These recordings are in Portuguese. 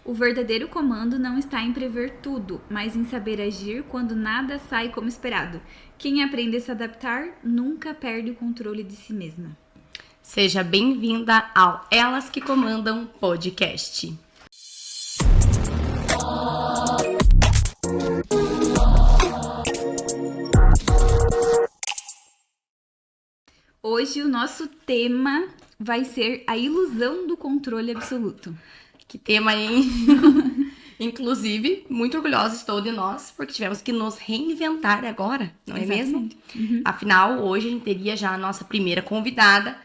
O verdadeiro comando não está em prever tudo, mas em saber agir quando nada sai como esperado. Quem aprende a se adaptar nunca perde o controle de si mesma. Seja bem-vinda ao Elas que Comandam Podcast. Hoje o nosso tema vai ser a ilusão do controle absoluto. Que tema, hein? Inclusive, muito orgulhosa estou de nós, porque tivemos que nos reinventar agora, não é mesmo? Afinal, hoje a gente teria já a nossa primeira convidada.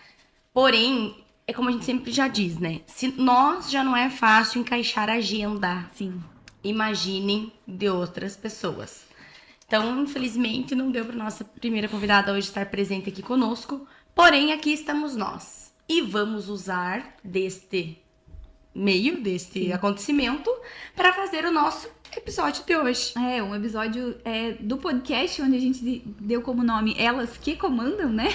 Porém, é como a gente sempre já diz, né? Se nós já não é fácil encaixar a agenda, Sim. Imaginem de outras pessoas. Então, infelizmente, não deu para nossa primeira convidada hoje estar presente aqui conosco. Porém, aqui estamos nós. E vamos usar deste acontecimento para fazer o nosso episódio de hoje. É, um episódio do podcast onde a gente deu como nome Elas que Comandam, né?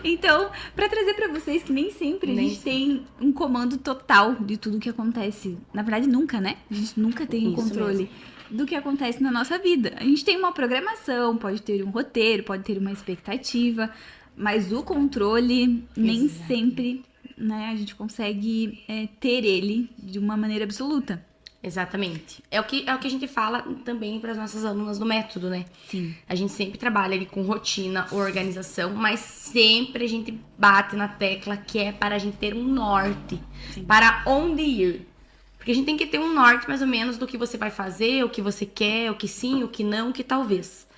Então, para trazer para vocês que nem sempre a gente tem um comando total de tudo que acontece. Na verdade, nunca, né? A gente nunca tem um controle do que acontece na nossa vida. A gente tem uma programação, pode ter um roteiro, pode ter uma expectativa, mas o controle nem sempre, né, a gente consegue ter ele de uma maneira absoluta. Exatamente. É o que a gente fala também para as nossas alunas do método, né? Sim. A gente sempre trabalha ali com rotina, organização, mas sempre a gente bate na tecla que é para a gente ter um norte. Sim. Para onde ir. Porque a gente tem que ter um norte mais ou menos do que você vai fazer, o que você quer, o que sim, o que não, o que talvez.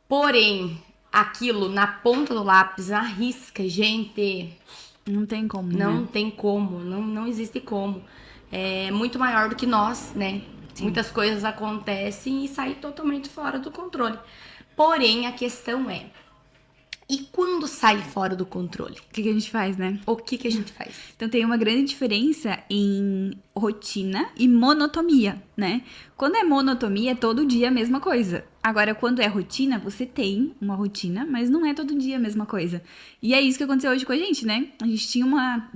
Porém, aquilo na ponta do lápis, na risca, gente... Não tem como, Não né? tem como, não existe como. É muito maior do que nós, né? Sim. Muitas coisas acontecem e saem totalmente fora do controle. Porém, a questão é... E quando sai fora do controle? O que a gente faz, né? O que a gente faz? Então tem uma grande diferença em rotina e monotonia, né? Quando é monotonia, é todo dia a mesma coisa. Agora, quando é rotina, você tem uma rotina, mas não é todo dia a mesma coisa. E é isso que aconteceu hoje com a gente, né? A gente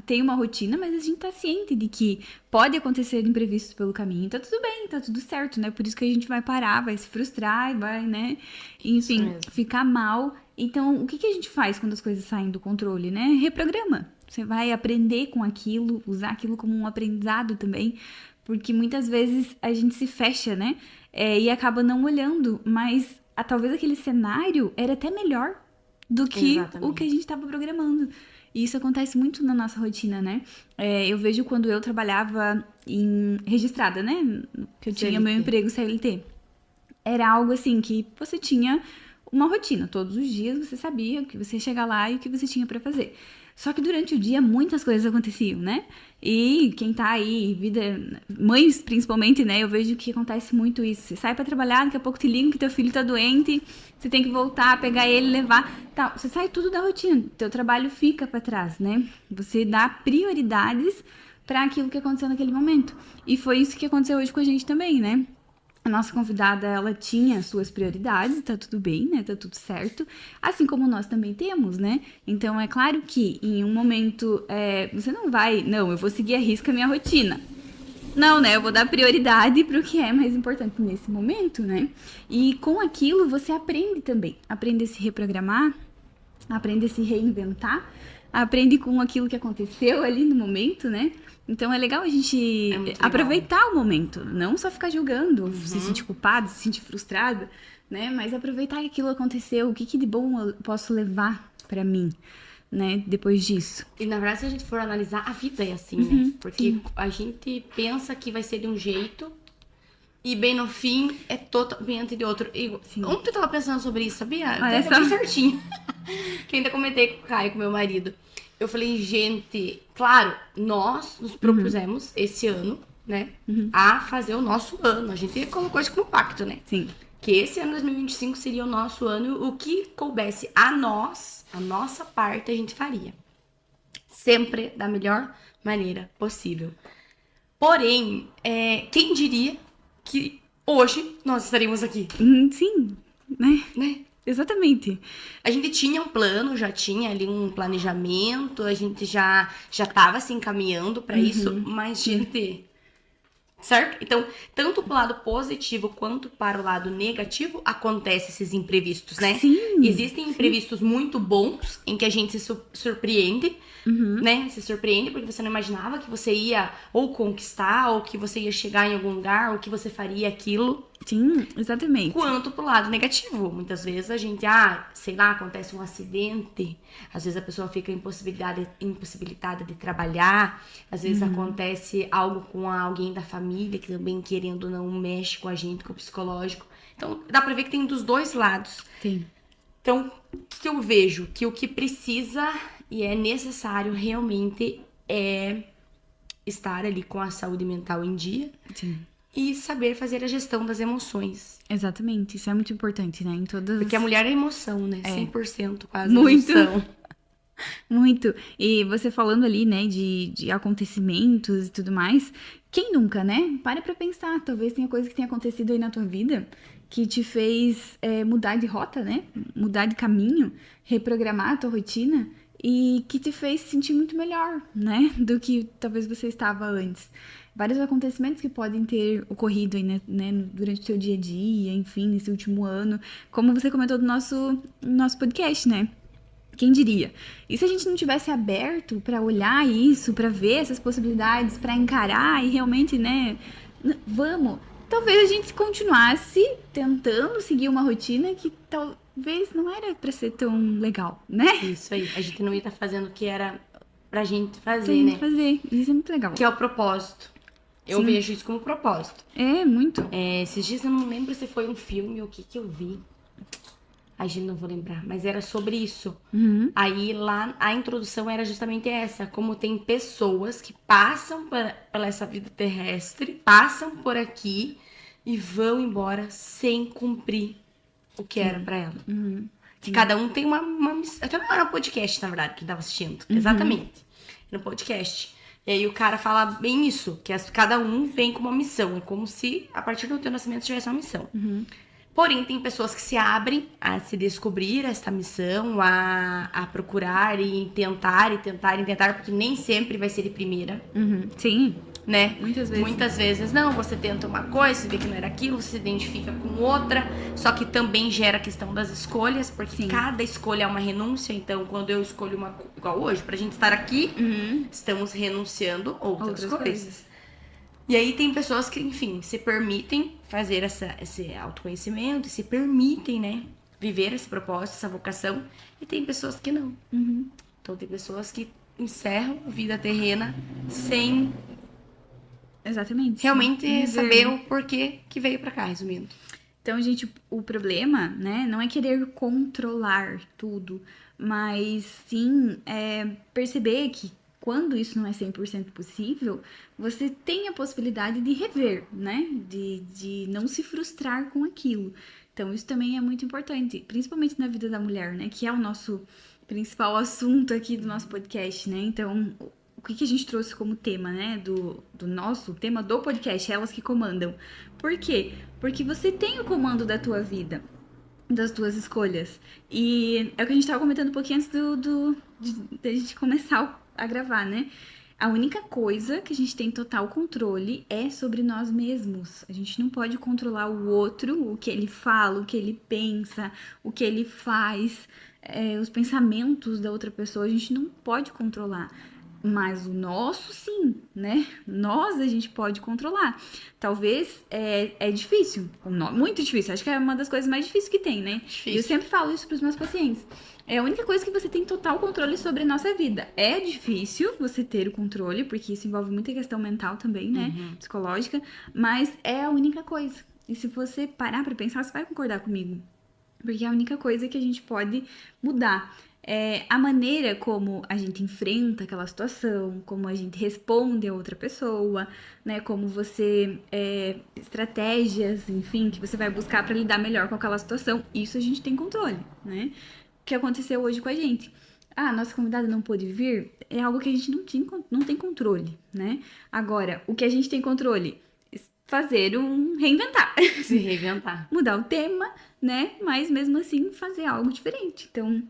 tem uma rotina, mas a gente tá ciente de que pode acontecer imprevistos pelo caminho. Tá tudo bem, tá tudo certo, né? Por isso que a gente vai parar, vai se frustrar e vai, né? Enfim, ficar mal. Então, o que a gente faz quando as coisas saem do controle, né? Reprograma. Você vai aprender com aquilo, usar aquilo como um aprendizado também, porque muitas vezes a gente se fecha, né? E acaba não olhando, mas talvez aquele cenário era até melhor do que o que a gente estava programando. E isso acontece muito na nossa rotina, né? Eu vejo quando eu trabalhava registrada, né? Que eu tinha meu emprego CLT. Era algo assim que você tinha uma rotina. Todos os dias você sabia que você ia chegar lá e o que você tinha pra fazer. Só que durante o dia muitas coisas aconteciam, né? E quem tá aí, mães principalmente, né? Eu vejo que acontece muito isso. Você sai pra trabalhar, daqui a pouco te ligam que teu filho tá doente, você tem que voltar, pegar ele, levar, tal. Você sai tudo da rotina, teu trabalho fica pra trás, né? Você dá prioridades pra aquilo que aconteceu naquele momento. E foi isso que aconteceu hoje com a gente também, né? A nossa convidada, ela tinha suas prioridades, tá tudo bem, né? Tá tudo certo. Assim como nós também temos, né? Então, é claro que em um momento, você não vai... Não, eu vou seguir à risca a minha rotina. Não, né? Eu vou dar prioridade pro que é mais importante nesse momento, né? E com aquilo, você aprende também. Aprende a se reprogramar, aprende a se reinventar, aprende com aquilo que aconteceu ali no momento, né? Então é legal a gente aproveitar o momento, não só ficar julgando, se sentir culpado, se sentir frustrado, né? Mas aproveitar que aquilo aconteceu, o que de bom eu posso levar pra mim, né? Depois disso. E na verdade, se a gente for analisar, a vida é assim, né? Porque a gente pensa que vai ser de um jeito e bem no fim é totalmente de outro. E ontem eu tava pensando sobre isso, sabia? Até bem certinho. Que eu ainda comentei com o Caio, com meu marido. Eu falei, gente, claro, nós nos propusemos esse ano, né, a fazer o nosso ano. A gente colocou isso como pacto, né? Sim. Que esse ano 2025 seria o nosso ano, o que coubesse a nós, a nossa parte, a gente faria. Sempre da melhor maneira possível. Porém, quem diria que hoje nós estaríamos aqui? Sim, né? Exatamente. A gente tinha um plano, já tinha ali um planejamento, a gente já tava se encaminhando pra isso, mas, gente, certo? Então, tanto pro lado positivo quanto para o lado negativo, acontecem esses imprevistos, né? Sim. Existem imprevistos muito bons, em que a gente se surpreende, né? Se surpreende porque você não imaginava que você ia ou conquistar, ou que você ia chegar em algum lugar, ou que você faria aquilo. Sim, exatamente. Quanto pro lado negativo. Muitas vezes a gente, sei lá, acontece um acidente, às vezes a pessoa fica impossibilitada de trabalhar, às vezes acontece algo com alguém da família que também, querendo ou não, mexe com a gente, com o psicológico. Então, dá pra ver que tem dos dois lados. Sim. Então, o que eu vejo? Que o que precisa e é necessário realmente é estar ali com a saúde mental em dia. Sim. E saber fazer a gestão das emoções. Exatamente, isso é muito importante, né? Em todas... Porque a mulher é emoção, né? 100% quase Muito. emoção. Muito. E você falando ali, né, de acontecimentos e tudo mais, quem nunca, né? Para pra pensar, talvez tenha coisa que tenha acontecido aí na tua vida que te fez mudar de rota, né? Mudar de caminho, reprogramar a tua rotina e que te fez se sentir muito melhor, né? Do que talvez você estava antes. Vários acontecimentos que podem ter ocorrido aí, né, durante o teu dia a dia, enfim, nesse último ano. Como você comentou do nosso podcast, né? Quem diria? E se a gente não tivesse aberto para olhar isso, para ver essas possibilidades, para encarar e realmente, né, vamos, talvez a gente continuasse tentando seguir uma rotina que talvez não era para ser tão legal, né? Isso aí. A gente não ia estar fazendo o que era pra gente fazer, né? Isso é muito legal. Que é o propósito. Eu vejo isso como propósito. É, muito. Esses dias eu não lembro se foi um filme ou o que eu vi. A gente não vou lembrar, mas era sobre isso. Aí lá a introdução era justamente essa, como tem pessoas que passam pela essa vida terrestre, passam por aqui e vão embora sem cumprir o que era pra ela. Que cada um tem uma missão. Até não era um podcast, na verdade, que tava assistindo. Exatamente. No podcast. E aí o cara fala bem isso, que cada um vem com uma missão. É como se, a partir do teu nascimento, tivesse uma missão. Porém, tem pessoas que se abrem a se descobrir esta missão, a procurar e tentar, porque nem sempre vai ser de primeira. Sim. Né? Muitas vezes. Não, você tenta uma coisa, você vê que não era aquilo, você se identifica com outra, só que também gera a questão das escolhas, porque cada escolha é uma renúncia. Então, quando eu escolho uma igual hoje, pra gente estar aqui, estamos renunciando outras coisas. E aí tem pessoas que, enfim, se permitem fazer esse autoconhecimento, se permitem, né, viver esse propósito, essa vocação, e tem pessoas que não. Então tem pessoas que encerram a vida terrena sem Exatamente. realmente saber o porquê que veio pra cá, resumindo. Então, gente, o problema, né, não é querer controlar tudo, mas sim perceber que quando isso não é 100% possível, você tem a possibilidade de rever, né, de não se frustrar com aquilo. Então, isso também é muito importante, principalmente na vida da mulher, né, que é o nosso principal assunto aqui do nosso podcast, né. Então, o que a gente trouxe como tema, né, do nosso tema do podcast, Elas que Comandam. Por quê? Porque você tem o comando da tua vida, das tuas escolhas. E é o que a gente tava comentando um pouquinho antes da gente começar a gravar, né? A única coisa que a gente tem total controle é sobre nós mesmos. A gente não pode controlar o outro, o que ele fala, o que ele pensa, o que ele faz, os pensamentos da outra pessoa, a gente não pode controlar. Mas o nosso, sim, né? Nós a gente pode controlar. Talvez é difícil, muito difícil. Acho que é uma das coisas mais difíceis que tem, né? Difícil. E eu sempre falo isso pros meus pacientes. É a única coisa que você tem total controle sobre a nossa vida. É difícil você ter o controle, porque isso envolve muita questão mental também, né? Psicológica. Mas é a única coisa. E se você parar pra pensar, você vai concordar comigo. Porque é a única coisa que a gente pode mudar. A maneira como a gente enfrenta aquela situação, como a gente responde a outra pessoa, né? Como você... estratégias, enfim, que você vai buscar pra lidar melhor com aquela situação. Isso a gente tem controle, né? O que aconteceu hoje com a gente? A nossa convidada não pôde vir, é algo que a gente não tem controle, né? Agora, o que a gente tem controle? Fazer reinventar. Se reinventar. Mudar o tema, né? Mas mesmo assim fazer algo diferente. Então,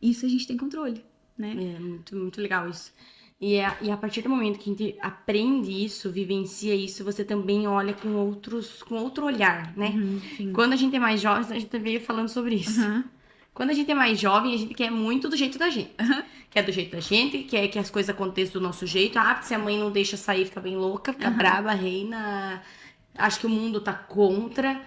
isso a gente tem controle, né? É muito, muito legal isso. E a partir do momento que a gente aprende isso, vivencia isso, você também olha com outro olhar, né? Sim. Quando a gente é mais jovem, a gente veio falando sobre isso. Quando a gente é mais jovem, a gente quer muito do jeito da gente. Quer do jeito da gente, quer que as coisas aconteçam do nosso jeito. Ah, se a mãe não deixa sair, fica bem louca, fica braba, reina. Acho que o mundo tá contra.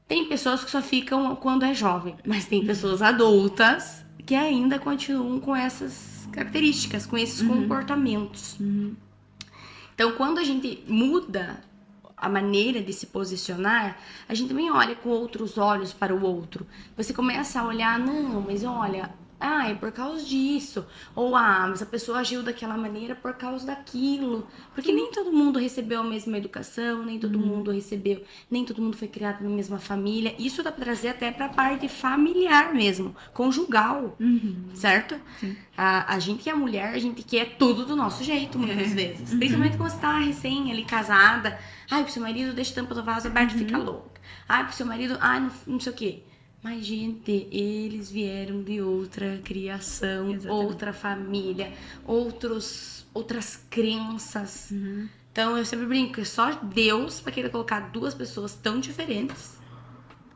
Tem pessoas que só ficam quando é jovem, mas tem pessoas adultas que ainda continuam com essas características, com esses comportamentos. Então, quando a gente muda a maneira de se posicionar, a gente também olha com outros olhos para o outro. Você começa a olhar, não, mas olha, é por causa disso. Ou, mas a pessoa agiu daquela maneira por causa daquilo. Porque nem todo mundo recebeu a mesma educação, nem todo mundo recebeu, nem todo mundo foi criado na mesma família. Isso dá pra trazer até pra parte familiar mesmo, conjugal, certo? Sim. A gente que é mulher, a gente quer tudo do nosso jeito, muitas vezes. Principalmente quando você tá recém ali casada. Ai, pro seu marido deixa a tampa do vaso aberto e fica louca. Ai, pro seu marido, não sei o quê. Mas, gente, eles vieram de outra criação, outra família, outras crenças. Então, eu sempre brinco, é só Deus para querer colocar duas pessoas tão diferentes,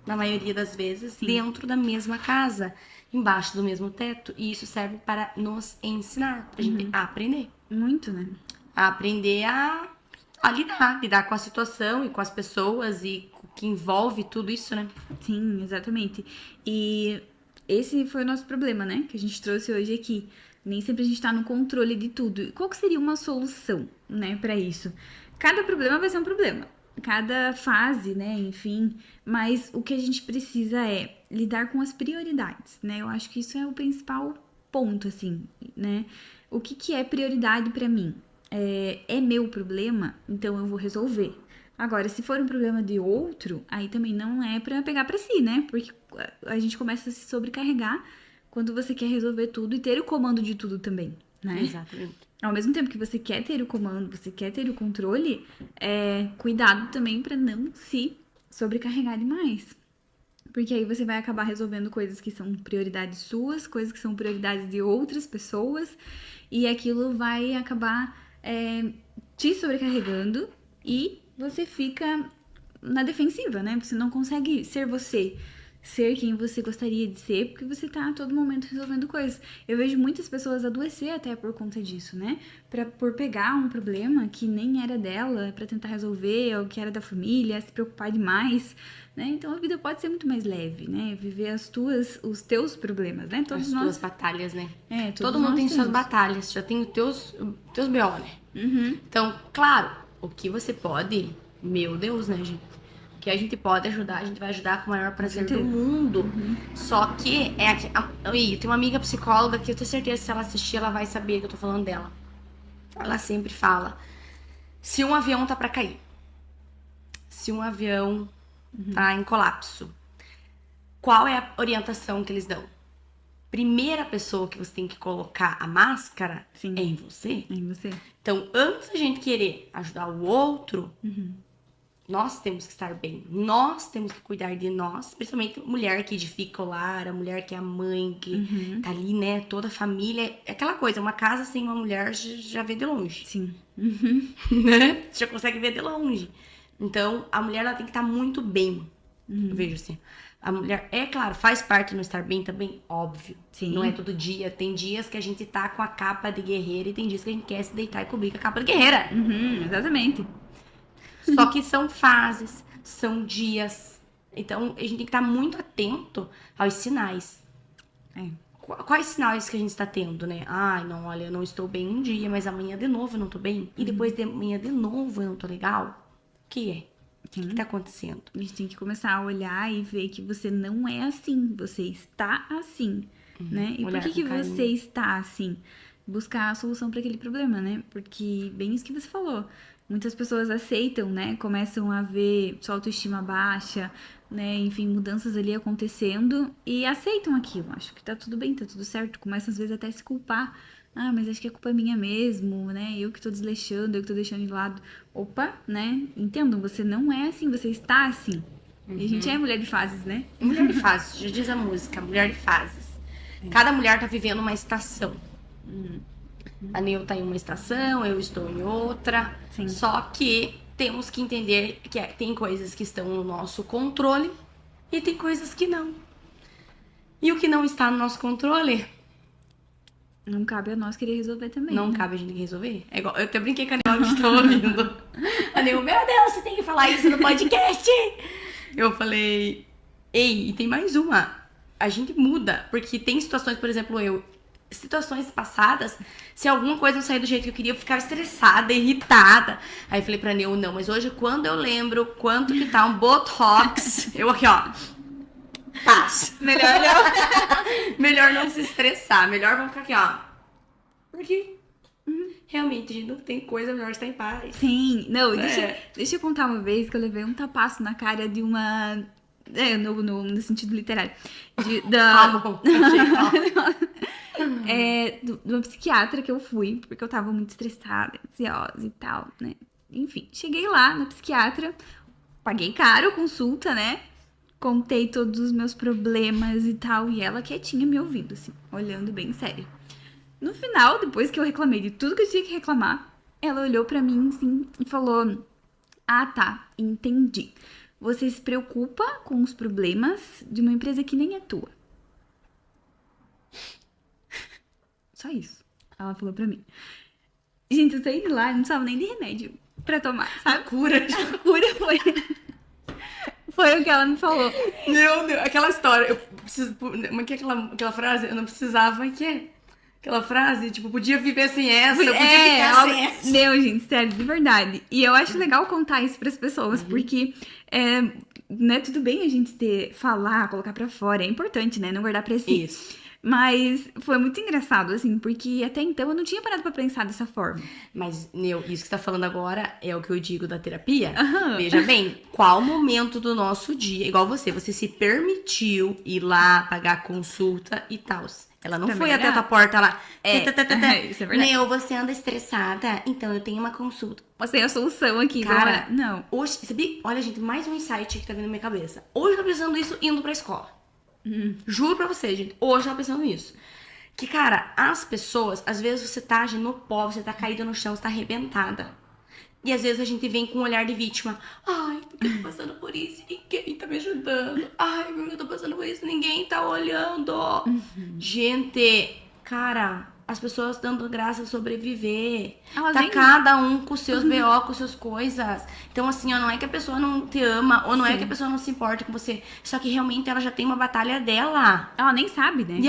na maioria das vezes, dentro da mesma casa, embaixo do mesmo teto. E isso serve para nos ensinar, pra gente aprender. Muito, né? A aprender a lidar com a situação e com as pessoas e o que envolve tudo isso, né? Sim, exatamente. E esse foi o nosso problema, né? Que a gente trouxe hoje aqui. Nem sempre a gente tá no controle de tudo. E qual que seria uma solução, né, pra isso? Cada problema vai ser um problema. Cada fase, né, enfim. Mas o que a gente precisa é lidar com as prioridades, né? Eu acho que isso é o principal ponto, assim, né? O que é prioridade pra mim? É meu problema, então eu vou resolver. Agora, se for um problema de outro, aí também não é pra pegar pra si, né? Porque a gente começa a se sobrecarregar quando você quer resolver tudo e ter o comando de tudo também, né? Exatamente. Ao mesmo tempo que você quer ter o comando, você quer ter o controle, cuidado também pra não se sobrecarregar demais. Porque aí você vai acabar resolvendo coisas que são prioridades suas, coisas que são prioridades de outras pessoas, e aquilo vai acabar te sobrecarregando e você fica na defensiva, né? Você não consegue ser você, ser quem você gostaria de ser, porque você tá a todo momento resolvendo coisas. Eu vejo muitas pessoas adoecer até por conta disso, né? Por pegar um problema que nem era dela, pra tentar resolver, ou que era da família, se preocupar demais, né? Então a vida pode ser muito mais leve, né? Viver os teus problemas, né? As tuas batalhas, né? Todo mundo tem suas batalhas, já tem os teus B.O., né? Então, claro, o que você pode, meu Deus, né, gente? O que a gente pode ajudar, a gente vai ajudar com o maior prazer do mundo. Só que eu tenho uma amiga psicóloga que eu tenho certeza que se ela assistir, ela vai saber que eu tô falando dela. Ela sempre fala: se um avião tá pra cair, se um avião tá em colapso, qual é a orientação que eles dão? Primeira pessoa que você tem que colocar a máscara é em você. É em você. Então, antes da gente querer ajudar o outro, nós temos que estar bem. Nós temos que cuidar de nós. Principalmente mulher que edifica o lar, a mulher que é a mãe, que tá ali, né? Toda a família. É aquela coisa, uma casa sem uma mulher já vê de longe. Sim. Né? Você já consegue ver de longe. Então, a mulher ela tem que estar muito bem. Eu vejo assim. A mulher, é claro, faz parte não estar bem também, óbvio. Sim. Não é todo dia. Tem dias que a gente tá com a capa de guerreira e tem dias que a gente quer se deitar e cobrir com a capa de guerreira. Exatamente. Só que são fases, são dias. Então, a gente tem que estar muito atento aos sinais. Quais sinais que a gente está tendo, né? Ai, não, olha, eu não estou bem um dia, mas amanhã de novo eu não tô bem. E depois de amanhã de novo eu não tô legal. O que é? O que tá acontecendo? A gente tem que começar a olhar e ver que você não é assim, você está assim, né? E por que você está assim? Buscar a solução para aquele problema, né? Porque bem isso que você falou. Muitas pessoas aceitam, né? Começam a ver sua autoestima baixa, né? Enfim, mudanças ali acontecendo e aceitam aquilo. Acho que tá tudo bem, tá tudo certo. Começam às vezes até a se culpar. Ah, mas acho que a culpa é minha mesmo, né? Eu que tô desleixando, eu que tô deixando de lado. Opa, né? Entendam, você não é assim, você está assim. E a gente é mulher de fases, né? Mulher de fases, já diz a música, mulher de fases. Cada mulher tá vivendo uma estação. A Neu tá em uma estação, eu estou em outra. Sim. Só que temos que entender que tem coisas que estão no nosso controle e tem coisas que não. E o que não está no nosso controle, Não cabe a nós querer resolver também. não né? cabe a gente resolver. É igual, eu até brinquei com a Neu que estão ouvindo. A Neu, meu Deus, você tem que falar isso no podcast. Eu falei, ei, e tem mais uma. A gente muda, porque tem situações, por exemplo, situações passadas, se alguma coisa não sair do jeito que eu queria, eu ficava estressada, irritada. Aí eu falei pra Neu, não, mas hoje quando eu lembro quanto que tá um Botox, eu aqui, ó, paz. Melhor não. Melhor não se estressar, melhor vamos ficar aqui, ó. Porque realmente, gente, não tem coisa melhor que estar em paz. Sim, não, É. deixa eu contar uma vez que eu levei um tapaço na cara de uma. No sentido literário. Ah, bom. Achei, De uma psiquiatra que eu fui, porque eu tava muito estressada, ansiosa e tal, né? Enfim, cheguei lá na psiquiatra, paguei caro a consulta, né? Contei todos os meus problemas e tal, e ela quietinha me ouvindo, assim, olhando bem sério. No final, depois que eu reclamei de tudo que eu tinha que reclamar, ela olhou pra mim, assim, e falou: Ah, tá, entendi. Você se preocupa com os problemas de uma empresa que nem é tua. Só isso. Ela falou pra mim. Gente, eu saí de lá e não precisava nem de remédio pra tomar, sabe? cura. A cura foi o que ela me falou. Meu Deus, aquela história, eu preciso. Como é que é aquela frase? Eu não precisava, que é? Aquela frase, tipo, podia viver sem essa, eu podia ficar sem essa. Meu, gente, sério, de verdade. E eu acho legal contar isso pras pessoas, porque né, tudo bem a gente falar, colocar pra fora, é importante, né? Não guardar pra si. Isso. Mas foi muito engraçado, assim, porque até então eu não tinha parado pra pensar dessa forma. Mas, Neu, isso que você tá falando agora é o que eu digo da terapia. Aham. Veja bem, qual momento do nosso dia, igual você se permitiu ir lá, pagar a consulta e tal. Ela não Também foi é até a tua verdade. porta lá. Isso é verdade. Neu, você anda estressada, então eu tenho uma consulta. Mostrei a solução aqui, Cara, não. Hoje, sabia? Olha, gente, mais um insight que tá vindo na minha cabeça. Hoje eu tô pensando isso indo pra escola. Juro pra você, gente. Hoje eu tava pensando nisso. Que, cara, as pessoas, às vezes você tá no pó, você tá caída no chão, você tá arrebentada. E às vezes a gente vem com um olhar de vítima. Ai, porque eu tô passando por isso e ninguém tá me ajudando. Ai, porque eu tô passando por isso e ninguém tá olhando. Gente, cara, as pessoas dando graça a sobreviver. Elas Tá nem- cada um com seus BO, com suas coisas. Então, assim, ó, não é que a pessoa não te ama, ou não é que a pessoa não se importa com você. Só que realmente ela já tem uma batalha dela. Ela nem sabe, né?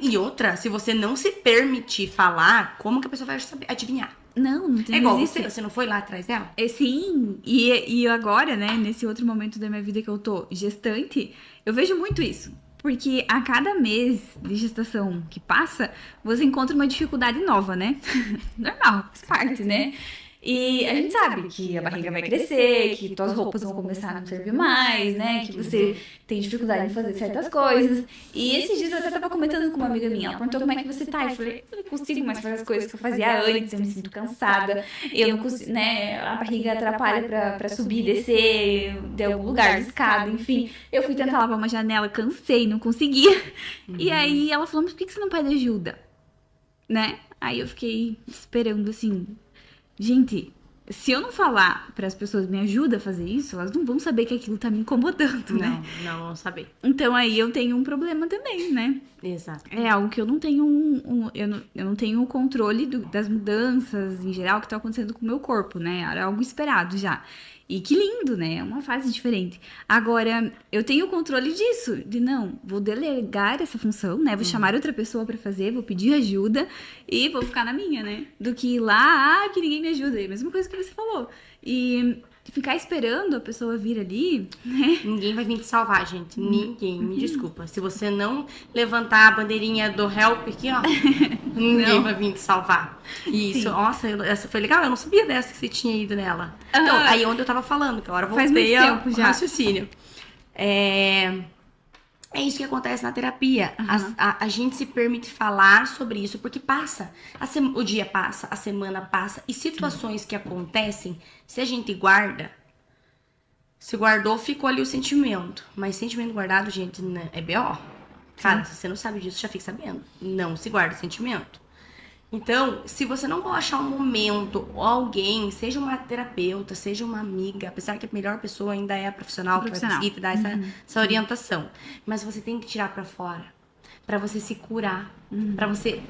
E outra, se você não se permitir falar, como que a pessoa vai saber adivinhar? Não tem É igual existe. você não foi lá atrás dela? Sim, e agora, né, nesse outro momento da minha vida que eu tô gestante, eu vejo muito isso. Porque a cada mês de gestação que passa, você encontra uma dificuldade nova, né? Normal, faz parte, né? E a gente sabe que a barriga vai crescer, que tuas roupas vão começar a não servir mais, né? Que você tem dificuldade de fazer certas coisas. E esses dias eu até tava comentando com uma amiga minha. Ela perguntou como é que você tá. Eu falei, eu não consigo mais fazer as coisas que eu fazia antes, eu me sinto cansada. Eu não consigo, né? A barriga atrapalha pra subir e descer de algum lugar de escada, enfim. Eu fui tentar lavar uma janela, cansei, não conseguia. E aí ela falou, mas por que você não pede ajuda? Né? Aí eu fiquei esperando assim. Gente, se eu não falar para as pessoas me ajuda a fazer isso, elas não vão saber que aquilo tá me incomodando, né? Não saber. Então aí eu tenho um problema também, né? Exato. É algo que eu não tenho eu não tenho o controle das mudanças em geral que estão acontecendo com o meu corpo, né? Era algo esperado já. E que lindo, né? É uma fase diferente. Agora, eu tenho o controle disso, de não, vou delegar essa função, né? Vou chamar outra pessoa pra fazer, vou pedir ajuda e vou ficar na minha, né? Do que ir lá, que ninguém me ajuda. É a mesma coisa que você falou. E ficar esperando a pessoa vir ali, né? Ninguém vai vir te salvar, gente. Ninguém, me desculpa. Se você não levantar a bandeirinha do help aqui, ó, ninguém vai vir te salvar. E isso, nossa, essa foi legal. Eu não sabia dessa que você tinha ido nela. Então, aí onde eu tava falando, que agora eu Faz voltei muito ao tempo já. raciocínio. É isso que acontece na terapia. A gente se permite falar sobre isso, porque passa. O dia passa, a semana passa. E situações que acontecem, se a gente guarda, se guardou, ficou ali o sentimento. Mas sentimento guardado, gente, né, é B.O. Cara, se você não sabe disso, já fique sabendo. Não se guarda o sentimento. Então, se você não achar um momento ou alguém, seja uma terapeuta, seja uma amiga, apesar que a melhor pessoa ainda é a profissional que vai conseguir te dar essa orientação. Mas você tem que tirar pra fora, pra você se curar, pra você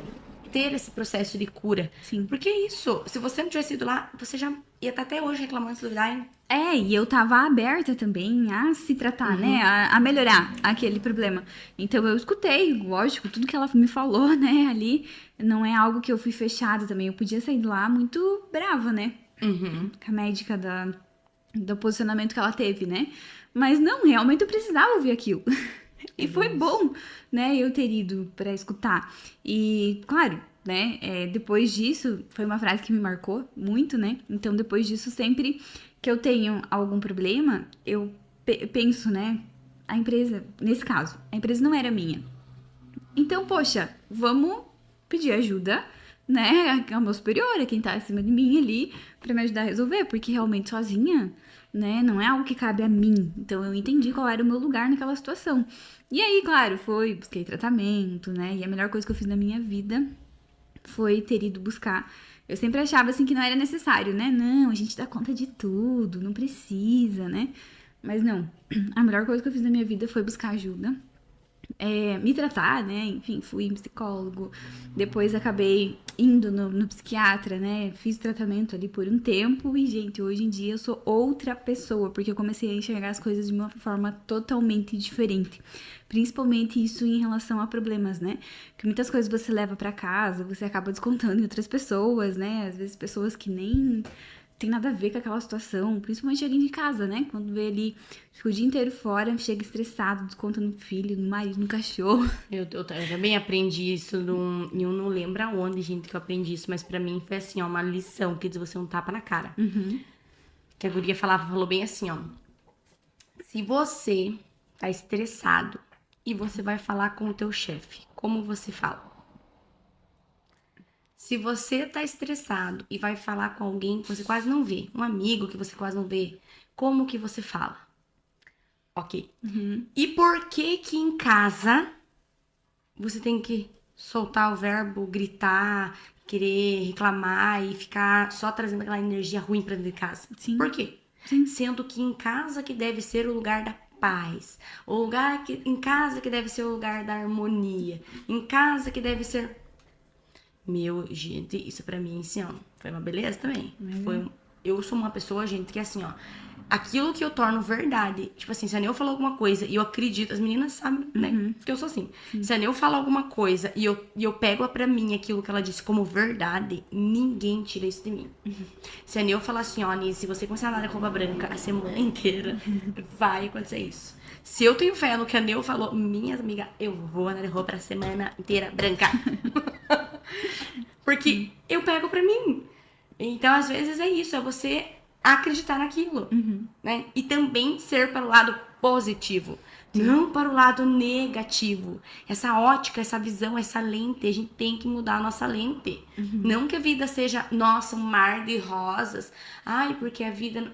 ter esse processo de cura. Sim. Porque é isso, se você não tivesse ido lá, você já ia estar até hoje reclamando de duvidar. E eu tava aberta também a se tratar, né? A melhorar aquele problema. Então eu escutei, lógico, tudo que ela me falou, né, ali. Não é algo que eu fui fechada também. Eu podia sair de lá muito brava, né? Com a médica do posicionamento que ela teve, né? Mas não, realmente eu precisava ouvir aquilo. E foi bom, né, eu ter ido pra escutar. E, claro, né, depois disso, foi uma frase que me marcou muito, né? Então, depois disso, sempre que eu tenho algum problema, eu penso, né, a empresa, nesse caso, a empresa não era minha. Então, poxa, vamos pedir ajuda, né, ao meu superior, a quem tá acima de mim ali, pra me ajudar a resolver, porque realmente sozinha, né, não é algo que cabe a mim. Então, eu entendi qual era o meu lugar naquela situação. E aí, claro, busquei tratamento, né, e a melhor coisa que eu fiz na minha vida foi ter ido buscar. Eu sempre achava, assim, que não era necessário, né, não, a gente dá conta de tudo, não precisa, né, mas não, a melhor coisa que eu fiz na minha vida foi buscar ajuda. Me tratar, né? Enfim, fui em psicólogo. Depois acabei indo no psiquiatra, né? Fiz tratamento ali por um tempo. E, gente, hoje em dia eu sou outra pessoa, porque eu comecei a enxergar as coisas de uma forma totalmente diferente. Principalmente isso em relação a problemas, né? Que muitas coisas você leva pra casa, você acaba descontando em outras pessoas, né? Às vezes pessoas que nem tem nada a ver com aquela situação, principalmente alguém de casa, né? Quando vê ali, fica o dia inteiro fora, chega estressado, desconta no filho, no marido, no cachorro. Eu também aprendi isso, e eu não lembro aonde, gente, que eu aprendi isso, mas pra mim foi assim, ó, uma lição, que diz você um tapa na cara. Que a guria falou bem assim, ó. Se você tá estressado e você vai falar com o teu chefe, como você fala? Se você tá estressado e vai falar com alguém que você quase não vê, um amigo que você quase não vê, como que você fala? Ok. E por que que em casa você tem que soltar o verbo, gritar, querer reclamar e ficar só trazendo aquela energia ruim pra dentro de casa? Sim. Por quê? Sim. Sendo que em casa que deve ser o lugar da paz, em casa que deve ser o lugar da harmonia, em casa que deve ser... Meu, gente, isso pra mim, assim, ó, foi uma beleza também. Eu sou uma pessoa, gente, que assim, ó, aquilo que eu torno verdade, tipo assim, se a Neu falou alguma coisa e eu acredito, as meninas sabem, né, que eu sou assim. Se a Neu fala alguma coisa e eu pego pra mim aquilo que ela disse como verdade, ninguém tira isso de mim. Se a Neu falar assim, ó, Anis, se você começar a andar de roupa branca a semana inteira, vai acontecer isso. Se eu tenho fé no que a Neu falou, minhas amigas, eu vou andar de roupa a semana inteira branca. Porque eu pego pra mim. Então, às vezes, é isso. É você acreditar naquilo. Né? E também ser para o lado positivo. Não para o lado negativo. Essa ótica, essa visão, essa lente. A gente tem que mudar a nossa lente. Não que a vida seja, nossa, um mar de rosas. Ai, porque a vida...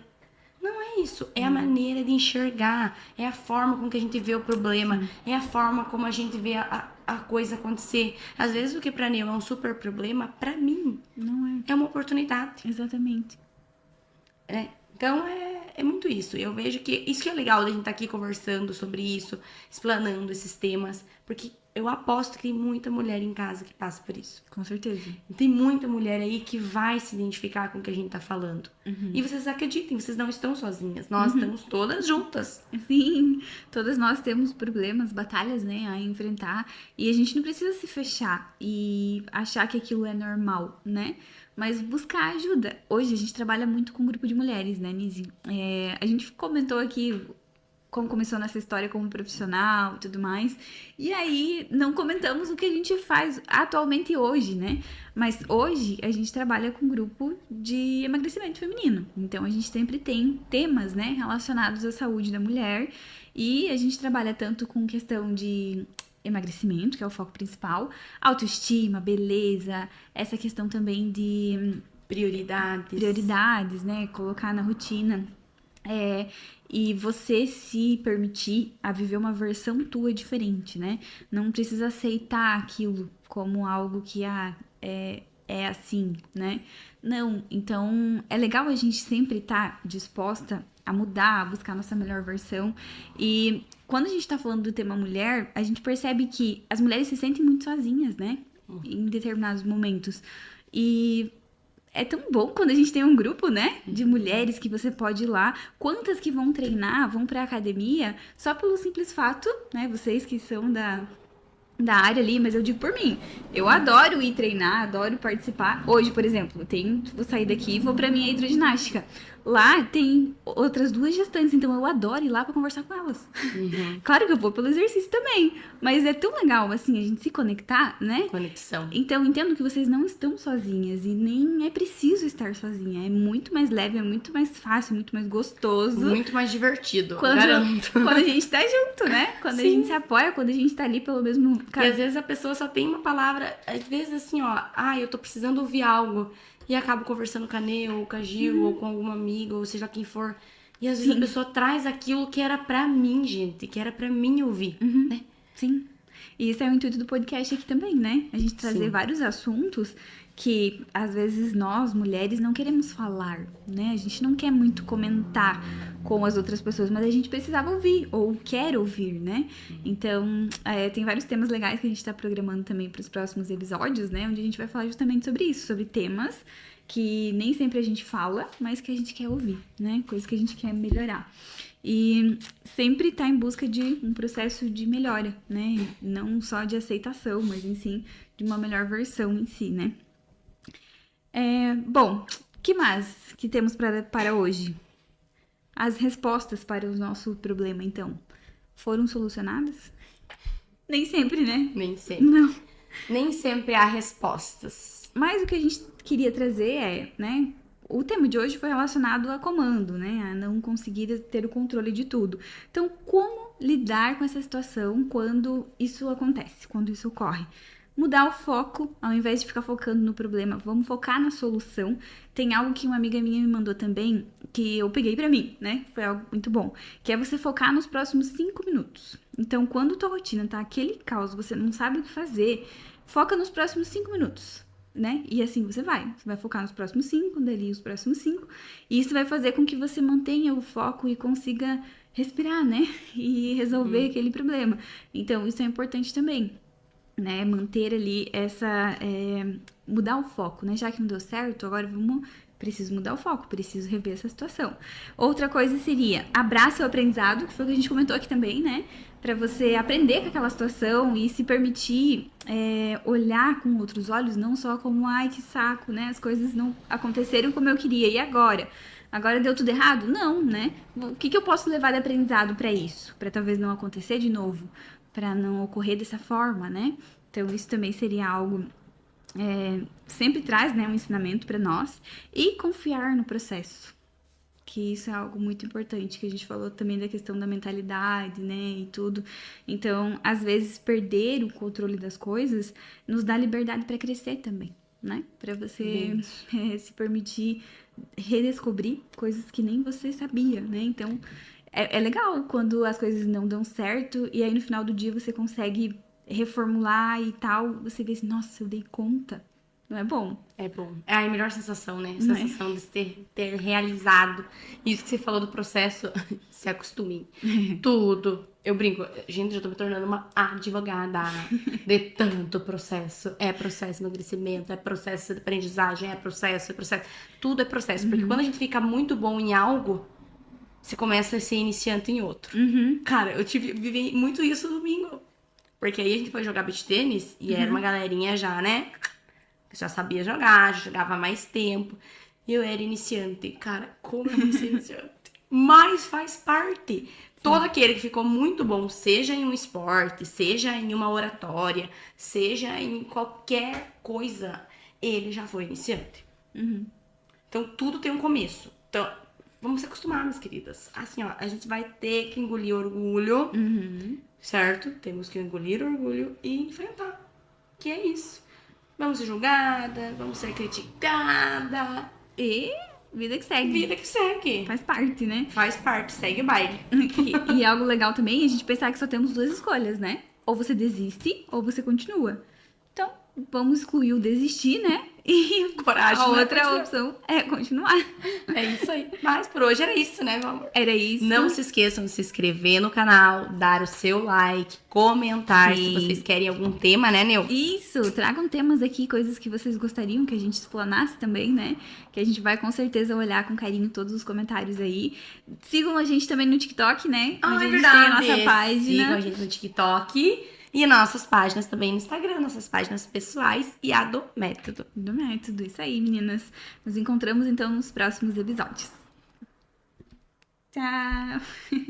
Não é isso. É a maneira de enxergar. É a forma com que a gente vê o problema. É a forma como a gente vê a coisa acontecer. Às vezes o que pra Neu é um super problema, pra mim Não é uma oportunidade. Exatamente. Então é muito isso. Eu vejo que isso que é legal da gente estar aqui conversando sobre isso, explanando esses temas, porque eu aposto que tem muita mulher em casa que passa por isso. Com certeza. Tem muita mulher aí que vai se identificar com o que a gente tá falando. E vocês acreditem, vocês não estão sozinhas. Nós estamos todas juntas. Sim, todas nós temos problemas, batalhas, né, a enfrentar. E a gente não precisa se fechar e achar que aquilo é normal, né? Mas buscar ajuda. Hoje a gente trabalha muito com um grupo de mulheres, né, Nisi? A gente comentou aqui como começou nessa história como profissional e tudo mais. E aí, não comentamos o que a gente faz atualmente hoje, né? Mas hoje a gente trabalha com um grupo de emagrecimento feminino. Então a gente sempre tem temas, né, relacionados à saúde da mulher. E a gente trabalha tanto com questão de emagrecimento, que é o foco principal, autoestima, beleza, essa questão também de prioridades, né? Colocar na rotina. E você se permitir a viver uma versão tua diferente, né? Não precisa aceitar aquilo como algo que é assim, né? Não, então é legal a gente sempre estar disposta a mudar, a buscar a nossa melhor versão. E quando a gente tá falando do tema mulher, a gente percebe que as mulheres se sentem muito sozinhas, né? Em determinados momentos. E é tão bom quando a gente tem um grupo, né? De mulheres que você pode ir lá. Quantas que vão treinar, vão pra academia, só pelo simples fato, né? Vocês que são da área ali, mas eu digo por mim. Eu adoro ir treinar, adoro participar. Hoje, por exemplo, vou sair daqui e vou pra minha hidroginástica. Lá tem outras 2 gestantes, então eu adoro ir lá pra conversar com elas. Claro que eu vou pelo exercício também, mas é tão legal, assim, a gente se conectar, né? Conexão. Então, entendo que vocês não estão sozinhas e nem é preciso estar sozinha. É muito mais leve, é muito mais fácil, muito mais gostoso. Muito mais divertido, garanto. Quando a gente tá junto, né? Quando a gente se apoia, quando a gente tá ali pelo mesmo... E às vezes a pessoa só tem uma palavra, às vezes assim, ó, eu tô precisando ouvir algo. E acabo conversando com a Nê, ou com a Gil, ou com alguma amiga, ou seja quem for. E às vezes a pessoa traz aquilo que era pra mim, gente, que era pra mim ouvir, né? Sim. E isso é o intuito do podcast aqui também, né? A gente trazer vários assuntos que, às vezes, nós, mulheres, não queremos falar, né? A gente não quer muito comentar com as outras pessoas, mas a gente precisava ouvir, ou quer ouvir, né? Então, tem vários temas legais que a gente tá programando também para os próximos episódios, né? Onde a gente vai falar justamente sobre isso, sobre temas que nem sempre a gente fala, mas que a gente quer ouvir, né? Coisas que a gente quer melhorar. E sempre tá em busca de um processo de melhora, né? Não só de aceitação, mas, em si, de uma melhor versão em si, né? Bom, o que mais que temos para hoje? As respostas para o nosso problema, então, foram solucionadas? Nem sempre, né? Nem sempre. Não. Nem sempre há respostas. Mas o que a gente queria trazer né? O tema de hoje foi relacionado a comando, né? A não conseguir ter o controle de tudo. Então, como lidar com essa situação quando isso acontece, quando isso ocorre? Mudar o foco, ao invés de ficar focando no problema, vamos focar na solução. Tem algo que uma amiga minha me mandou também, que eu peguei pra mim, né? Foi algo muito bom, que é você focar nos próximos 5 minutos. Então, quando tua rotina tá aquele caos, você não sabe o que fazer, foca nos próximos 5 minutos, né? E assim você vai focar nos próximos 5, dali os próximos 5, e isso vai fazer com que você mantenha o foco e consiga respirar, né? E resolver aquele problema. Então, isso é importante também. Né, manter ali mudar o foco, né, já que não deu certo, agora preciso mudar o foco, preciso rever essa situação. Outra coisa seria, abraça o aprendizado, que foi o que a gente comentou aqui também, né, pra você aprender com aquela situação e se permitir olhar com outros olhos, não só como, ai, que saco, né, as coisas não aconteceram como eu queria, e agora? Agora deu tudo errado? Não, né, o que eu posso levar de aprendizado pra isso? Pra talvez não acontecer de novo? Para não ocorrer dessa forma, né? Então, isso também seria algo... sempre traz, né, um ensinamento para nós. E confiar no processo. Que isso é algo muito importante, que a gente falou também da questão da mentalidade, né, e tudo. Então, às vezes, perder o controle das coisas nos dá liberdade para crescer também, né? Para você se permitir redescobrir coisas que nem você sabia, né? Então... É legal quando as coisas não dão certo e aí no final do dia você consegue reformular e tal. Você vê assim, nossa, eu dei conta. Não é bom? É bom. É a melhor sensação, né? A sensação de ter realizado. Isso que você falou do processo, se acostume. Tudo. Eu brinco. Gente, já tô me tornando uma advogada de tanto processo. É processo de emagrecimento, é processo de aprendizagem, é processo. Tudo é processo. Porque quando a gente fica muito bom em algo... Você começa a ser iniciante em outro. Cara, eu vivi muito isso domingo. Porque aí a gente foi jogar beach tênis e era uma galerinha já, né? Que já sabia jogar, já jogava há mais tempo. E eu era iniciante. Cara, como eu não ser iniciante? Mas faz parte. Todo aquele que ficou muito bom, seja em um esporte, seja em uma oratória, seja em qualquer coisa, ele já foi iniciante. Então, tudo tem um começo. Então... Vamos se acostumar, minhas queridas. Assim, ó, a gente vai ter que engolir orgulho, certo? Temos que engolir orgulho e enfrentar. Que é isso. Vamos ser julgada, vamos ser criticada. E vida que segue. Vida que segue. Faz parte, né? Faz parte, segue o baile. E algo legal também é a gente pensar que só temos 2 escolhas, né? Ou você desiste, ou você continua. Então, vamos excluir o desistir, né? E Coragem, a né? outra Continuar. opção é continuar. É isso aí. Mas por hoje era isso, né, meu amor? Era isso. Não se esqueçam de se inscrever no canal, dar o seu like, comentar se Sim. vocês querem algum tema, né, Neu? Isso, tragam temas aqui, coisas que vocês gostariam que a gente explanasse também, né? Que a gente vai com certeza olhar com carinho todos os comentários aí. Sigam a gente também no TikTok, né? Onde a gente tem a nossa página. Sigam a gente no TikTok e nossas páginas também no Instagram, nossas páginas pessoais e a do Método. Do método, isso aí, meninas. Nos encontramos então nos próximos episódios. Tchau!